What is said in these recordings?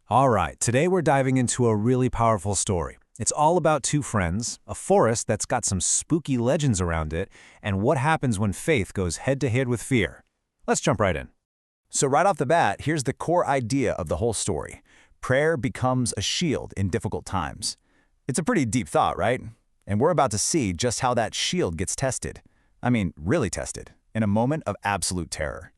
All right, today we're diving into a really powerful story. It's all about two friends, a forest that's got some spooky legends around it, and what happens when faith goes head-to-head with fear. Let's jump right in. So right off the bat, here's the core idea of the whole story. Prayer becomes a shield in difficult times. It's a pretty deep thought, right? And we're about to see just how that shield gets tested. I mean, really tested, in a moment of absolute terror.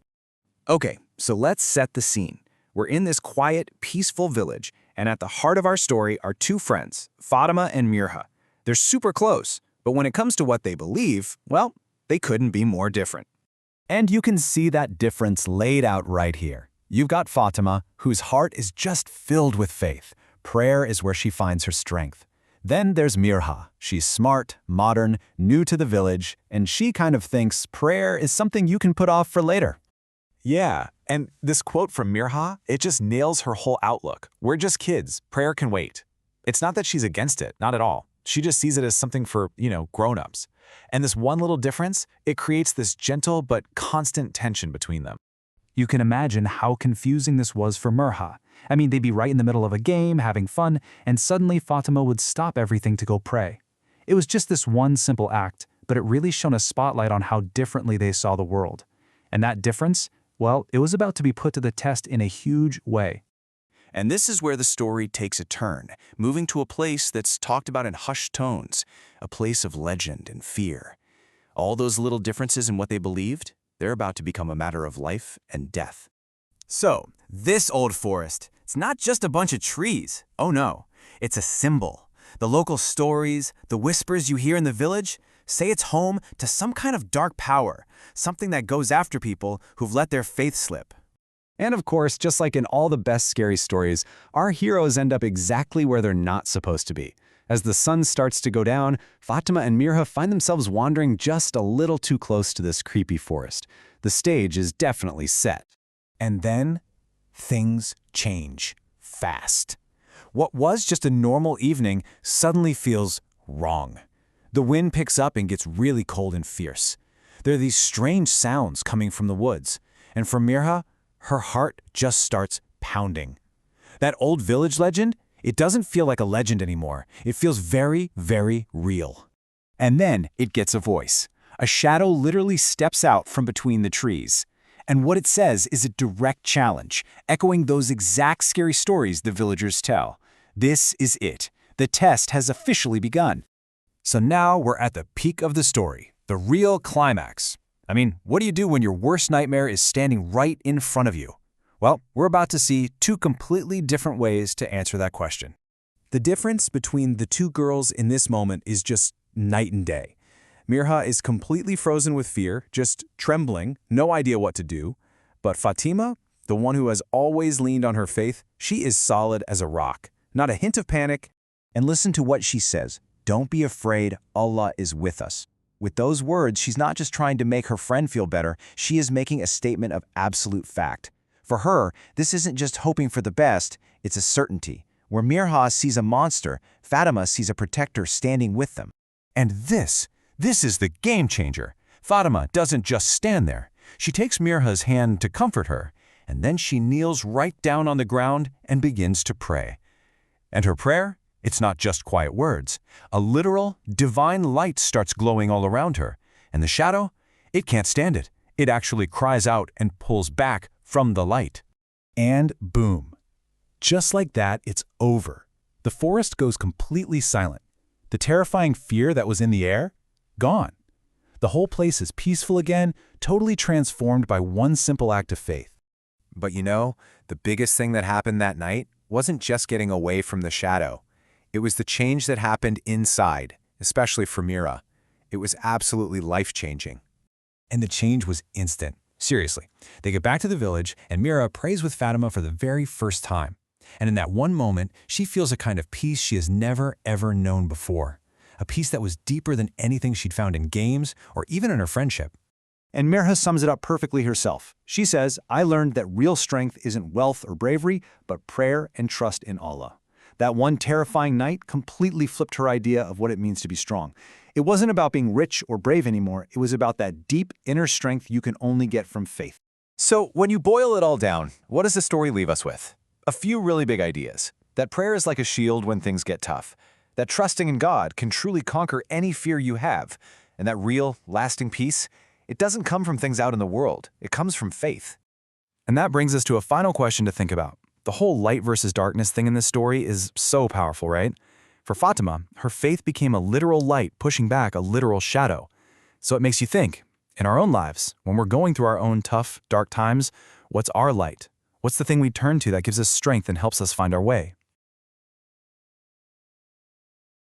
Okay, so let's set the scene. We're in this quiet, peaceful village, and at the heart of our story are two friends, Fatima and Mirha. They're super close, but when it comes to what they believe, well, they couldn't be more different. And you can see that difference laid out right here. You've got Fatima, whose heart is just filled with faith. Prayer is where she finds her strength. Then there's Mirha. She's smart, modern, new to the village, and she kind of thinks prayer is something you can put off for later. Yeah, and this quote from Mirha, it just nails her whole outlook. We're just kids. Prayer can wait. It's not that she's against it, not at all. She just sees it as something for, grown-ups. And this one little difference, it creates this gentle but constant tension between them. You can imagine how confusing this was for Mirha. I mean, they'd be right in the middle of a game, having fun, and suddenly Fatima would stop everything to go pray. It was just this one simple act, but it really shone a spotlight on how differently they saw the world. And that difference, well, it was about to be put to the test in a huge way. And this is where the story takes a turn, moving to a place that's talked about in hushed tones, a place of legend and fear. All those little differences in what they believed, they're about to become a matter of life and death. So, this old forest, it's not just a bunch of trees. Oh no, it's a symbol. The local stories, the whispers you hear in the village, say it's home to some kind of dark power, something that goes after people who've let their faith slip. And of course, just like in all the best scary stories, our heroes end up exactly where they're not supposed to be. As the sun starts to go down, Fatima and Mirha find themselves wandering just a little too close to this creepy forest. The stage is definitely set. And then, things change fast. What was just a normal evening suddenly feels wrong. The wind picks up and gets really cold and fierce. There are these strange sounds coming from the woods, and for Mirha, her heart just starts pounding. That old village legend, it doesn't feel like a legend anymore. It feels very, very real. And then it gets a voice. A shadow literally steps out from between the trees. And what it says is a direct challenge, echoing those exact scary stories the villagers tell. This is it. The test has officially begun. So now we're at the peak of the story, the real climax. I mean, what do you do when your worst nightmare is standing right in front of you? Well, we're about to see two completely different ways to answer that question. The difference between the two girls in this moment is just night and day. Mirha is completely frozen with fear, just trembling, no idea what to do. But Fatima, the one who has always leaned on her faith, she is solid as a rock. Not a hint of panic. And listen to what she says. Don't be afraid, Allah is with us. With those words, she's not just trying to make her friend feel better, she is making a statement of absolute fact. For her, this isn't just hoping for the best, it's a certainty. Where Mirha sees a monster, Fatima sees a protector standing with them. And this is the game changer. Fatima doesn't just stand there. She takes Mirha's hand to comfort her, and then she kneels right down on the ground and begins to pray. And her prayer? It's not just quiet words. A literal, divine light starts glowing all around her, and the shadow? It can't stand it. It actually cries out and pulls back from the light. And boom. Just like that, it's over. The forest goes completely silent. The terrifying fear that was in the air? Gone. The whole place is peaceful again, totally transformed by one simple act of faith. But the biggest thing that happened that night wasn't just getting away from the shadow. It was the change that happened inside, especially for Mirha. It was absolutely life-changing. And the change was instant. Seriously. They get back to the village, and Mirha prays with Fatima for the very first time. And in that one moment, she feels a kind of peace she has never, ever known before. A peace that was deeper than anything she'd found in games or even in her friendship. And Mirha sums it up perfectly herself. She says, I learned that real strength isn't wealth or bravery, but prayer and trust in Allah. That one terrifying night completely flipped her idea of what it means to be strong. It wasn't about being rich or brave anymore. It was about that deep inner strength you can only get from faith. So when you boil it all down, what does the story leave us with? A few really big ideas. That prayer is like a shield when things get tough. That trusting in God can truly conquer any fear you have. And that real, lasting peace, it doesn't come from things out in the world. It comes from faith. And that brings us to a final question to think about. The whole light versus darkness thing in this story is so powerful, right? For Fatima, her faith became a literal light pushing back a literal shadow. So it makes you think, in our own lives, when we're going through our own tough, dark times, what's our light? What's the thing we turn to that gives us strength and helps us find our way?